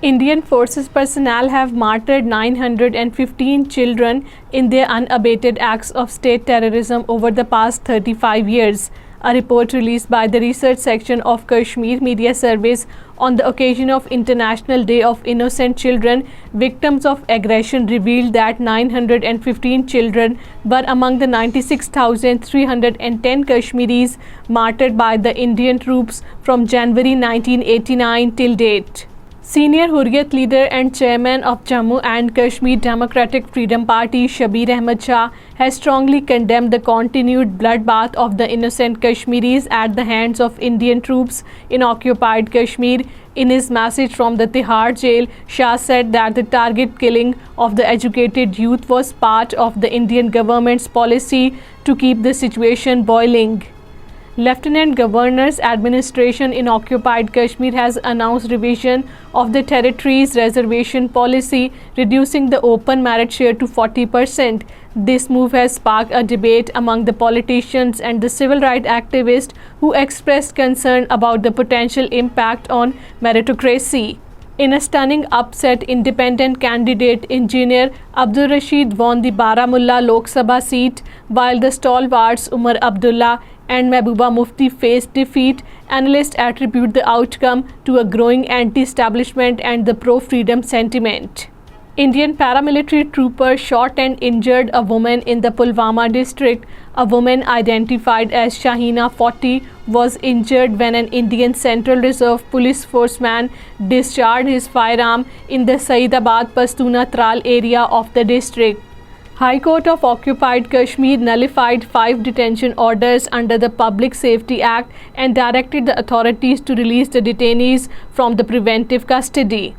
Indian forces personnel have martyred 915 children in their unabated acts of state terrorism over the past 35 years. A report released by the research section of Kashmir Media Service on the occasion of International Day of Innocent Children, Victims of Aggression revealed that 915 children were among the 96,310 Kashmiris martyred by the Indian troops from January 1989 till date. Senior Hurriyat leader and chairman of Jammu and Kashmir Democratic Freedom Party Shabir Ahmad Shah has strongly condemned the continued bloodbath of the innocent Kashmiris at the hands of Indian troops in occupied Kashmir. In his message from the Tihar jail, Shah said that the target killing of the educated youth was part of the Indian government's policy to keep the situation boiling. Lieutenant Governor's administration in occupied Kashmir has announced revision of the territory's reservation policy, reducing the open merit share to 40%. This move has sparked a debate among the politicians and the civil rights activists who expressed concern about the potential impact on meritocracy. In a stunning upset, independent candidate Engineer Abdul Rashid won the Baramulla Lok Sabha seat, while the stalwarts Umar Abdullah and Mehbooba Mufti faced defeat. Analysts attribute the outcome to a growing anti-establishment and the pro-freedom sentiment. Indian paramilitary troopers shot and injured a woman in the Pulwama district. A woman identified as Shahina 40 was injured when an Indian Central Reserve Police Force man discharged his firearm in the Saidabad Pastuna Tral area of the district. High Court of Occupied Kashmir nullified 5 detention orders under the Public Safety Act and directed the authorities to release the detainees from the preventive custody.